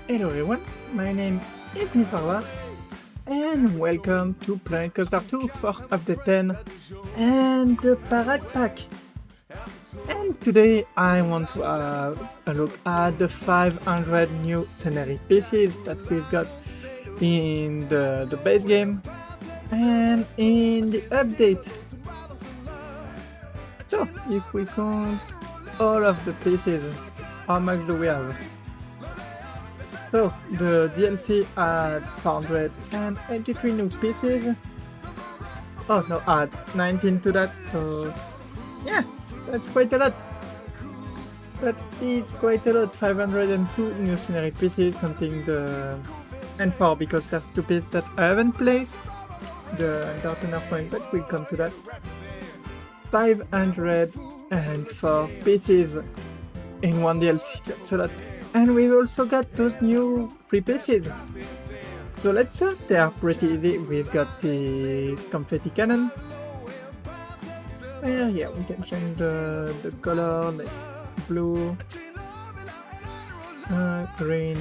Hello everyone, my name is Nisarwa and welcome to Planet Coaster 2 for Update 10 and the Parade Pack. And today I want to have a look at the 500 new scenery pieces that we've got in the base game and in the update. So if we count all of the pieces, how much do we have? So the DLC had 483 new pieces. Oh no, add 19 to that, so yeah, that's quite a lot. That is quite a lot, 502 new scenery pieces, counting the N4 because there's two pieces that I haven't placed. The Entertainer Point, but we'll come to that. 504 pieces in one DLC, that's a lot. And we've also got those new free pieces. So let's start, they are pretty easy. We've got the confetti cannon. Yeah, we can change the color, like blue, green,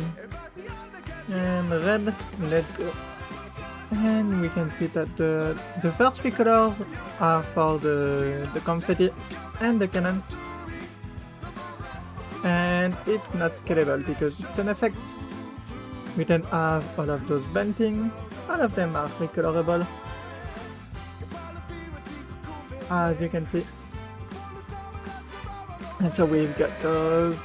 and red. Let's go. And we can see that the first three colors are for the confetti and the cannon. And it's not scalable because it's an effect. We don't have all of those bunting, all of them are recolorable, as you can see. And so we've got those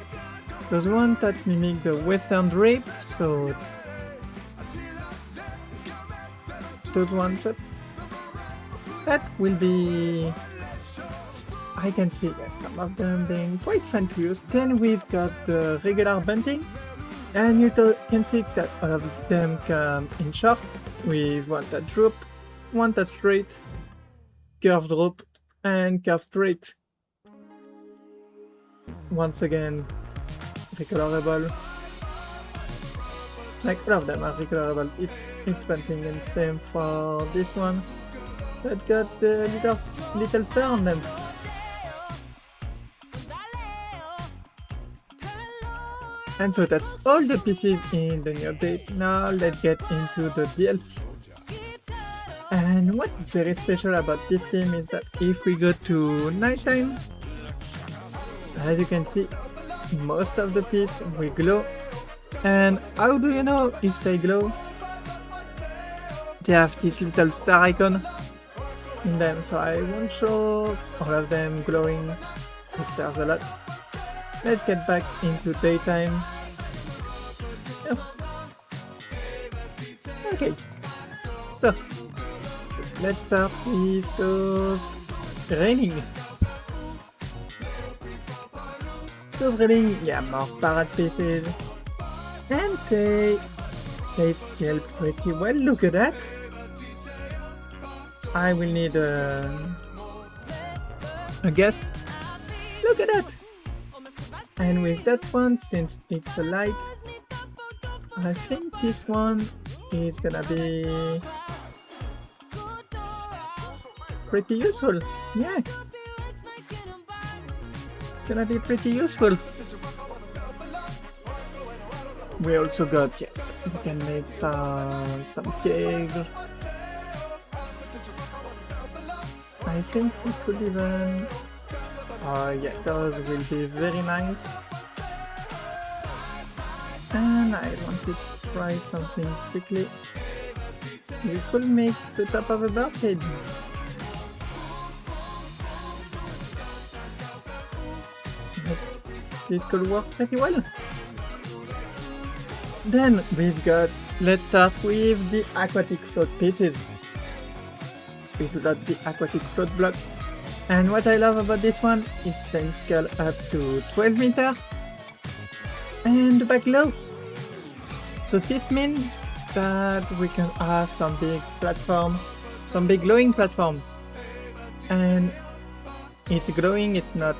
ones that mimic the western drape, so those ones that will be, I can see some of them being quite fun to use. Then we've got the regular bunting, and you can see that all of them come in short, with one that drop, one that's straight, curve drop, and curve straight. Once again, recolorable. Like all of them are recolorable. It's bunting, and same for this one. That got the little star on them. And so that's all the pieces in the new update. Now let's get into the DLC. And what's very special about this team is that if we go to nighttime, as you can see, most of the pieces will glow. And how do you know if they glow? They have this little star icon in them, so I won't show all of them glowing because there's a lot. Let's get back into daytime. Yep. Okay, so let's start with those raining. Those raining, yeah, more parade pieces. And they scale pretty well, look at that. I will need a guest. Look at that. And with that one, since it's a light, I think this one is gonna be pretty useful. Yeah, gonna be pretty useful. We also got, yes, we can make some cakes. I think we could even, yeah, those will be very nice. And I want to try something quickly. We could make the top of a birthday. This could work pretty well. Then we've got, let's start with the aquatic float pieces. We've got the aquatic float block. And what I love about this one is they scale up to 12 meters and the back low. So this means that we can have some big platform, some big glowing platform. And it's glowing, it's not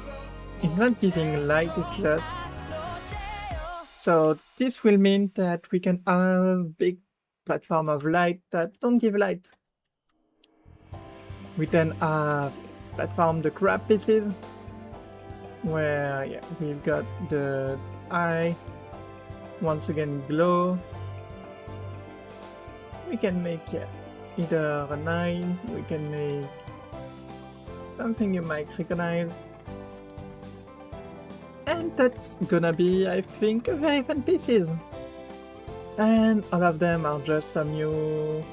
giving light, it's just. So this will mean that we can have a big platform of light that don't give light. We then have this platform, the crab pieces, where yeah, we've got the eye once again glow. We can make either a 9, we can make something you might recognize. And that's gonna be, I think, very fun pieces. And all of them are just some new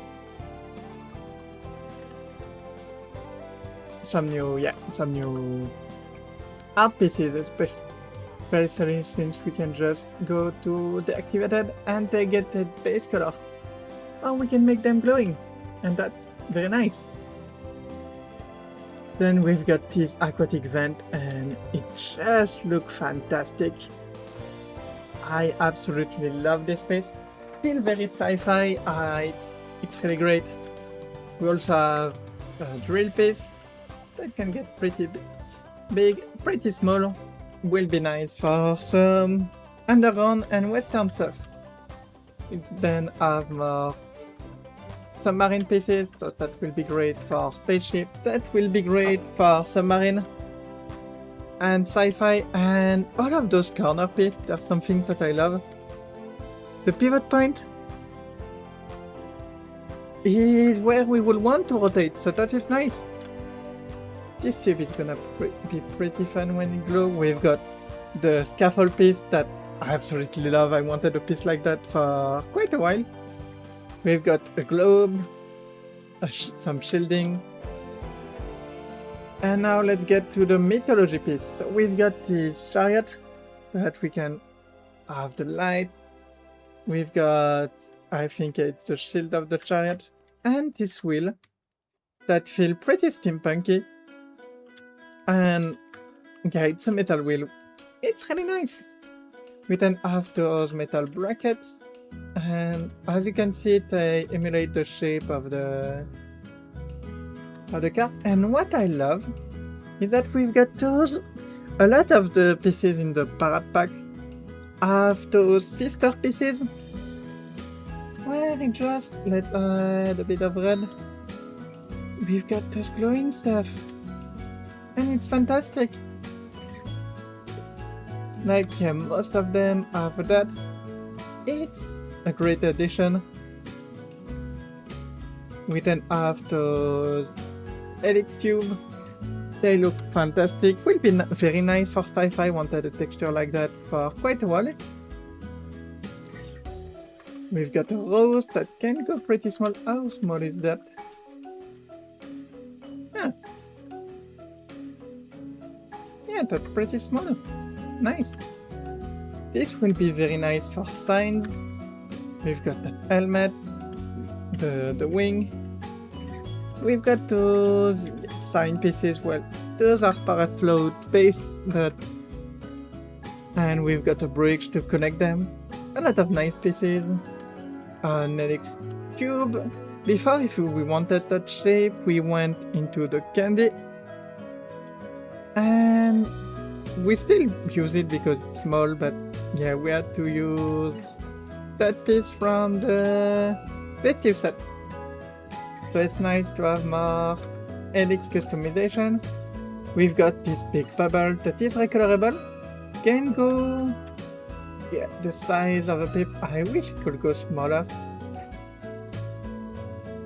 art pieces, especially since we can just go to the activated and they get the base color. Or we can make them glowing, and that's very nice. Then we've got this aquatic vent and it just looks fantastic. I absolutely love this space. Feel very sci-fi, it's really great. We also have a drill piece that can get pretty big, pretty small. Will be nice for some underground and western stuff. It's then have more submarine pieces, so that will be great for spaceship, that will be great for submarine and sci-fi, and all of those corner pieces. There's something that I love. The pivot point is where we will want to rotate, so that is nice. This tube is gonna be pretty fun when it glows. We've got the scaffold piece that I absolutely love. I wanted a piece like that for quite a while. We've got a globe, some shielding. And now let's get to the mythology piece. So we've got the chariot that we can have the light. We've got, I think it's the shield of the chariot. And this wheel that feel pretty steampunky. And yeah, it's a metal wheel. It's really nice. We then have those metal brackets. And as you can see, they emulate the shape of the card. And what I love is that we've got those, a lot of the pieces in the parrot pack have those sister pieces where it just, let's add a bit of red. We've got those glowing stuff and it's fantastic. Like most of them have that. It's a great addition. We then have those helix tube. They look fantastic. Will be very nice for sci-fi. Wanted a texture like that for quite a while. We've got a rose that can go pretty small. How small is that? Yeah, that's pretty small. Nice. This will be very nice for signs. We've got that helmet, the wing. We've got those sign pieces. Well, those are parrot float base, and we've got a bridge to connect them. A lot of nice pieces. An helix tube. Before, if we wanted that shape, we went into the candy, and we still use it because it's small, but yeah, we had to use that piece from the festive set. So it's nice to have more helix customization. We've got this big bubble that is recolorable. Can go, yeah, the size of a pip. I wish it could go smaller.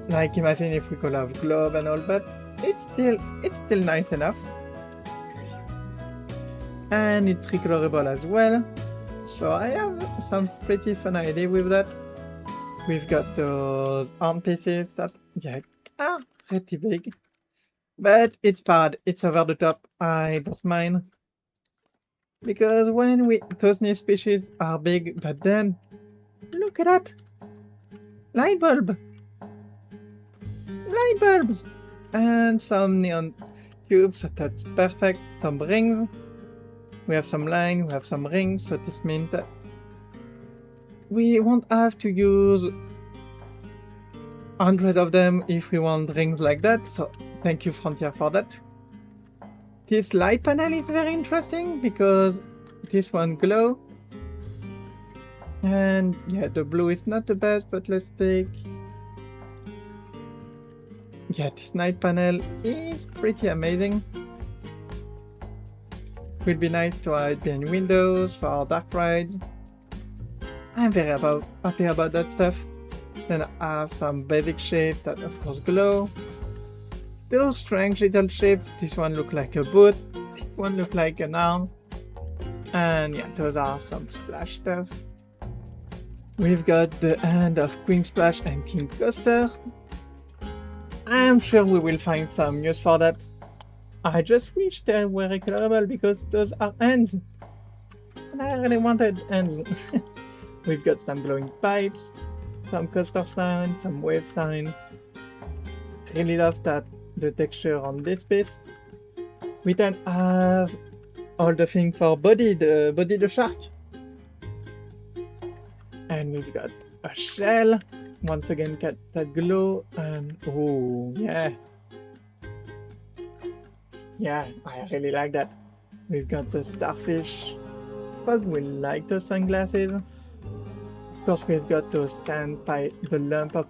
Like imagine if we could have globe and all, but it's still nice enough. And it's recolorable as well. So I have some pretty fun idea with that. We've got those arm pieces that, yeah, are pretty big. But it's bad, it's over the top, I don't mind. Because when those new species are big, but then, look at that! Light bulb! Light bulbs! And some neon tubes, so that's perfect. Some rings. We have some line, we have some rings, so this means that we won't have to use 100 of them if we want rings like that, so thank you Frontier for that. This light panel is very interesting because this one glow. And yeah, the blue is not the best, but let's take... Yeah, this night panel is pretty amazing. Will be nice to hide behind windows for dark rides. I'm very happy about that stuff. Then I have some basic shapes that of course glow. Those strange little shapes, this one look like a boot, this one look like an arm. And yeah, those are some splash stuff. We've got the hand of Queen Splash and King Coaster. I'm sure we will find some use for that. I just wish they were recolorable because those are hands. And I really wanted hands. We've got some glowing pipes, some coaster sign, some wave sign. Really love that the texture on this piece. We then have all the thing for Body the shark. And we've got a shell. Once again, got that glow and oh yeah. Yeah, I really like that. We've got the starfish. But we like those sunglasses. Of course, we've got those sand pipe, the lump of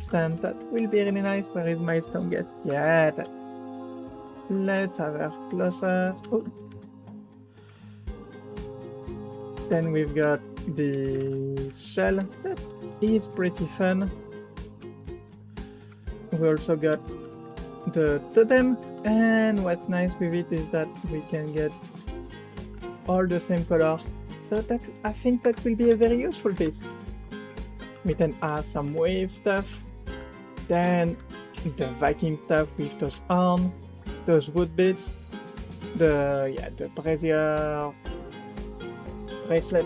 sand that will be really nice. Where is my stone guest? Yeah, that. Let's have her closer. Oh. Then we've got the shell. That is pretty fun. We also got the totem, and what's nice with it is that we can get all the same colors. So that I think that will be a very useful piece. We then have some wave stuff. Then the Viking stuff with those arms, those wood bits, the brazier bracelet.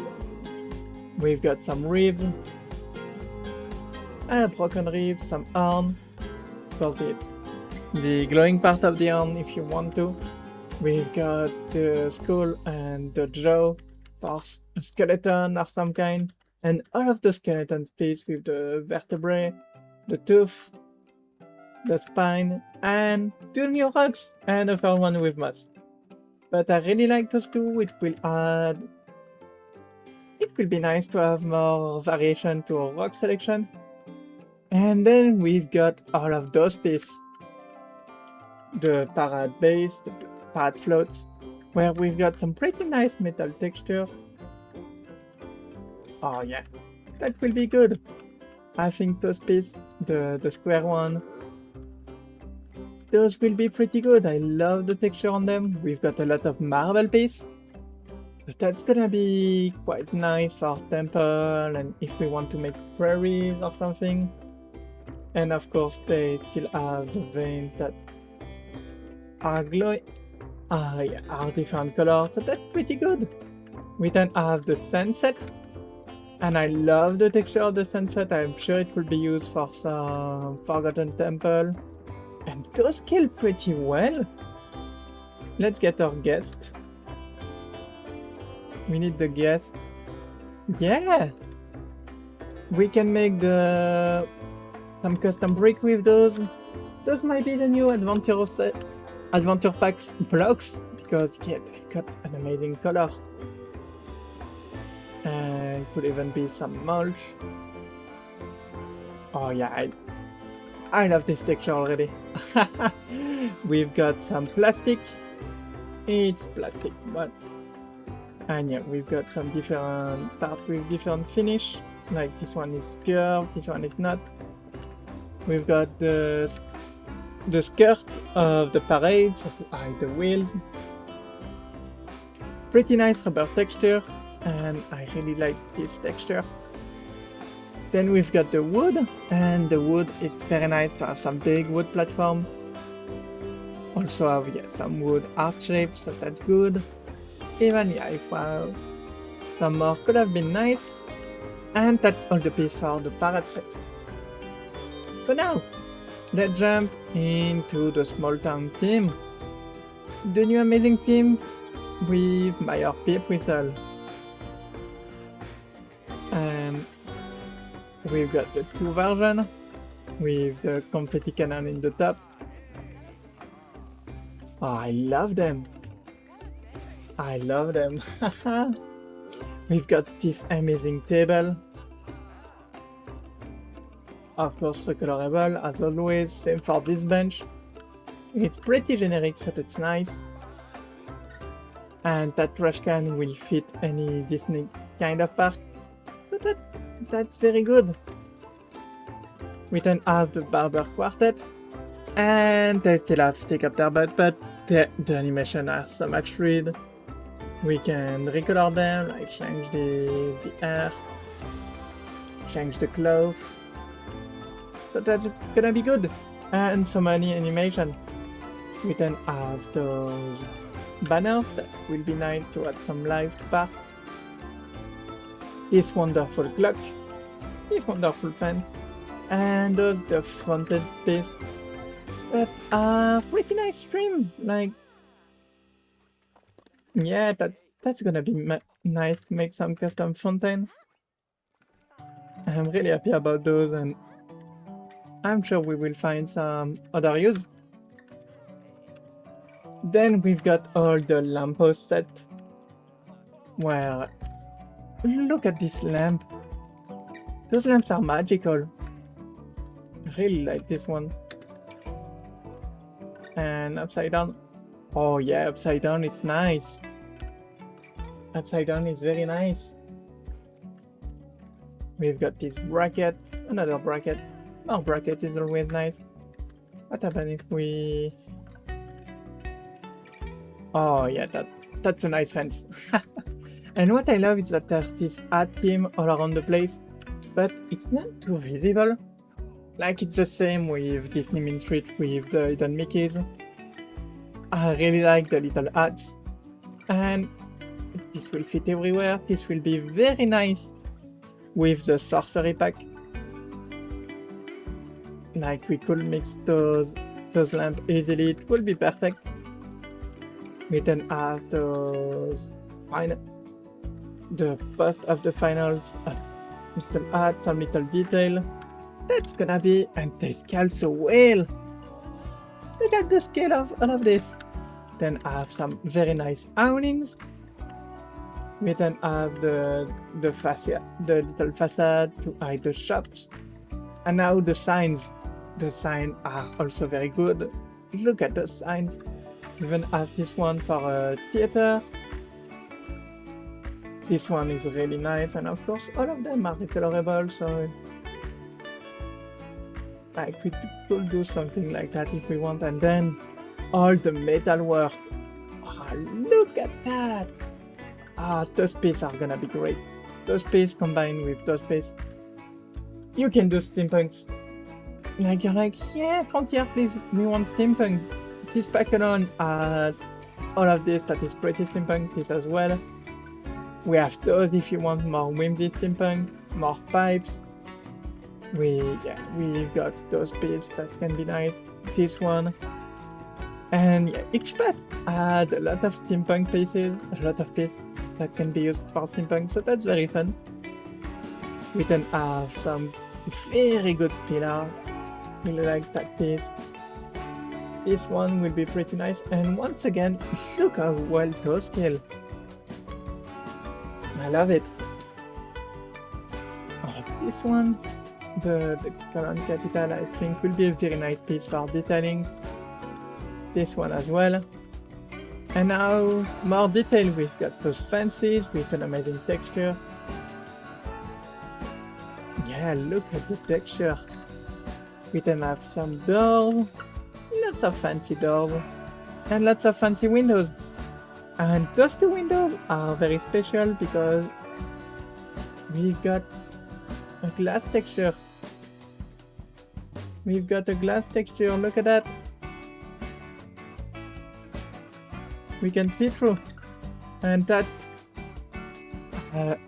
We've got some ribs, a broken rib, some arm, of course the glowing part of the arm if you want to. We've got the skull and the jaw for a skeleton or some kind, and all of the skeleton piece with the vertebrae, the tooth, the spine, and 2 new rocks, and a third one with moss. But I really like those two. It will be nice to have more variation to our rock selection. And then we've got all of those pieces. The parade base, the parade floats, where we've got some pretty nice metal texture. Oh yeah, that will be good. I think those pieces, the square one, those will be pretty good. I love the texture on them. We've got a lot of marble pieces. But that's gonna be quite nice for temple and if we want to make prairies or something. And of course they still have the veins that are glowing. Are different colors, so that's pretty good. We then have the sunset. And I love the texture of the sunset. I'm sure it could be used for some Forgotten Temple. And those kill pretty well. Let's get our guest. We need the guest. Yeah! We can make some custom brick with those. Those might be the new Adventure Packs blocks, because yeah, they've got an amazing color. And could even be some mulch. Oh yeah, I love this texture already. We've got some plastic. It's plastic, but and yeah, we've got some different parts with different finish. Like this one is curved, this one is not. We've got the skirt of the parade, so to hide the wheels. Pretty nice rubber texture, and I really like this texture. Then we've got the wood, and the wood, it's very nice to have some big wood platform. Also have some wood art shapes, so that's good. Even if some more could have been nice. And that's all the pieces for the parade set. So now, let's jump into the small town team. The new amazing team with Mayor Pip Whistle. And we've got the 2 versions with the confetti cannon in the top. Oh, I love them. I love them. We've got this amazing table. Of course, recolorable as always, same for this bench. It's pretty generic, so that's nice. And that trash can will fit any Disney kind of park. So that's very good. We then have the Barber Quartet, and they still have stick up their butt, but the animation has so much fluid. We can recolor them, like change the hair, change the clothes. So that's gonna be good. And so many animation. We then have those banners that will be nice to add some live parts. This wonderful clock, this wonderful fence, and those the fronted piece. But pretty nice stream. Like, yeah, that's gonna be nice to make some custom fountain. I'm really happy about those, and I'm sure we will find some other use. Then we've got all the lamppost set, where look at this lamp. Those lamps are magical. I really like this one. And upside down. Oh yeah, upside down, it's nice. Upside down is very nice. We've got this bracket, another bracket. Our bracket is always nice. What happens if we... Oh yeah, that's a nice fence. And what I love is that there's this art theme all around the place, but it's not too visible. Like, it's the same with Disney Main Street with the hidden Mickeys. I really like the little hats, and this will fit everywhere. This will be very nice with the sorcery pack. Like, we could mix those lamps easily. It will be perfect. We then have those the post of the finals, little art, some little detail. That's gonna be, and they scale so well. Look at the scale of all of this. Then I have some very nice awnings. We then have the fascia, the little facade to hide the shops. And now the signs. The signs are also very good. Look at the signs. We even have this one for a theater. This one is really nice, and of course all of them are recolorable, so like we could do something like that if we want. And then all the metal work. Oh, look at that! Those pieces are gonna be great. Those pieces combined with those pieces. You can do steampunks. Like, you're like, yeah, Frontier, please, we want steampunk. This pack alone, all of this, that is pretty steampunk, this as well. We have those if you want more whimsy steampunk, more pipes. We've got those pieces that can be nice. This one. And yeah, each pack had a lot of steampunk pieces, a lot of pieces that can be used for steampunk, so that's very fun. We then have some very good pillar. Really like that piece. This one will be pretty nice, and once again, look how well those scale. I love it. Oh, this one, the column capital, I think will be a very nice piece for detailings. This one as well. And now more detail. We've got those fences with an amazing texture. Yeah, look at the texture. We then have some doors, lots of fancy doors, and lots of fancy windows. And those two windows are very special because we've got a glass texture. We've got a glass texture, look at that. We can see through. And that's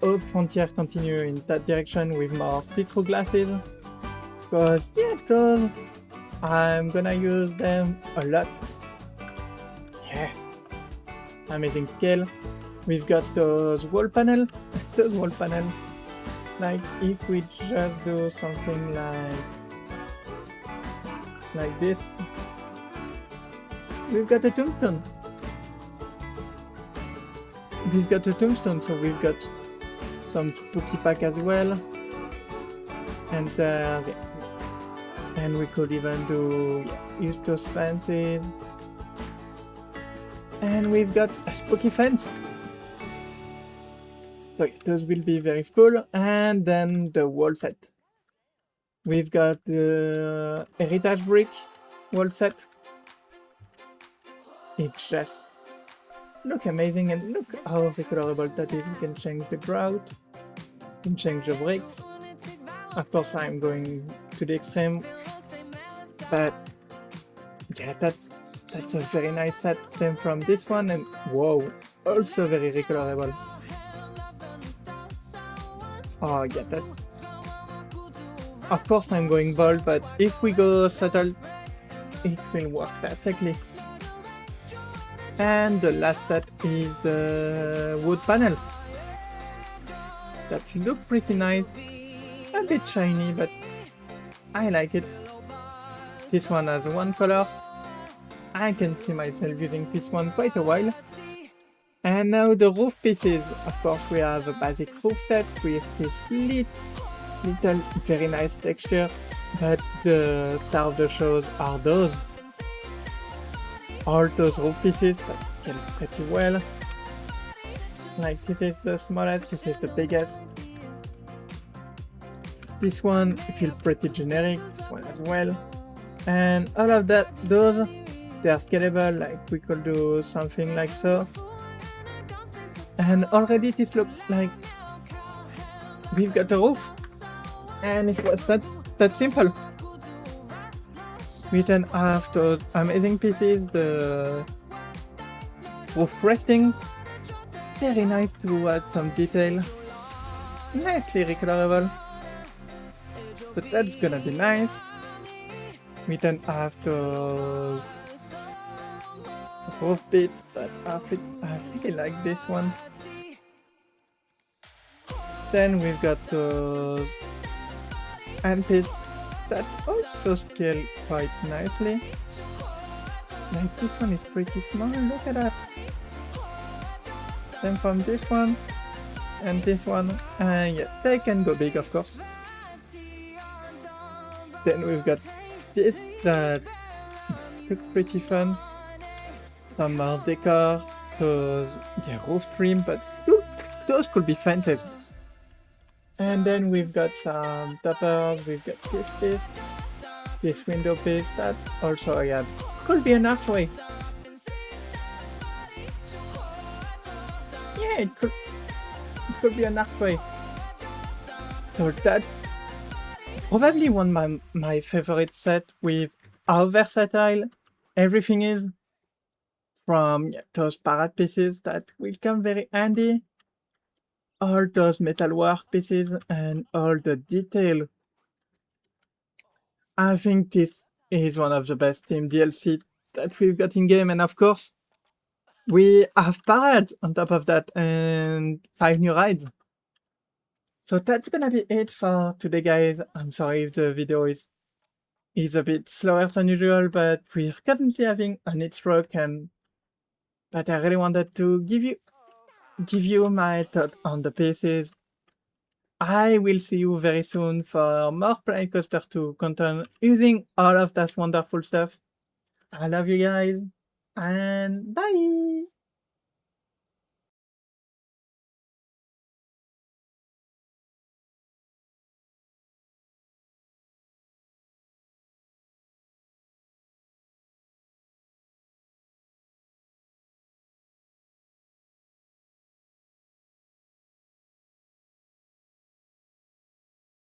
hope Frontier continue in that direction with more see-through glasses. Because, yeah, those, I'm gonna use them a lot. Yeah. Amazing scale. We've got those wall panels. Like, if we just do something like this, we've got a tombstone. So we've got some spooky pack as well. And yeah. And we could even use those fences. And we've got a spooky fence. So those will be very cool. And then the wall set. We've got the Heritage Brick wall set. It just look amazing, and look how recolorable that is. We can change the grout, we can change the bricks. Of course, I'm going to the extreme, but yeah, that's a very nice set. Same from this one, and whoa, also very recolorable. Oh yeah, that's... Of course I'm going bold, but if we go subtle, it will work perfectly. And the last set is the wood panel. That look pretty nice. A bit shiny, but I like it. This one has one color. I can see myself using this one quite a while. And now the roof pieces. Of course, we have a basic roof set with this little very nice texture, but the star of the shows are those. All those roof pieces that scale pretty well. Like this is the smallest, this is the biggest. This one feels pretty generic, this one as well. And all of those, they are scalable, like we could do something like so. And already this looks like we've got a roof. And it was that simple. We then have those amazing pieces, the roof resting. Very nice to add some detail. Nicely recolorable. But that's gonna be nice. We then have those roof bits that I really like this one. Then we've got those end piece that also scale quite nicely. Like this one is pretty small, look at that. Then from this one and this one, and yeah, they can go big of course. Then we've got this that look pretty fun. Some more decor, those roof trim, but those could be fences. And then we've got some toppers, we've got this piece, this window piece that also could be an archway. Yeah, it could be an archway. So that's probably one of my favorite set with how versatile everything is. From those parrot pieces that will come very handy, all those metalwork pieces and all the detail. I think this is one of the best team DLC that we've got in game, and of course we have parrots on top of that and 5 new rides. So that's gonna be it for today, guys. I'm sorry if the video is a bit slower than usual, but we're currently having a heat stroke, but I really wanted to give you my thought on the pieces. I will see you very soon for more Planet Coaster 2 content using all of that wonderful stuff. I love you guys, and bye!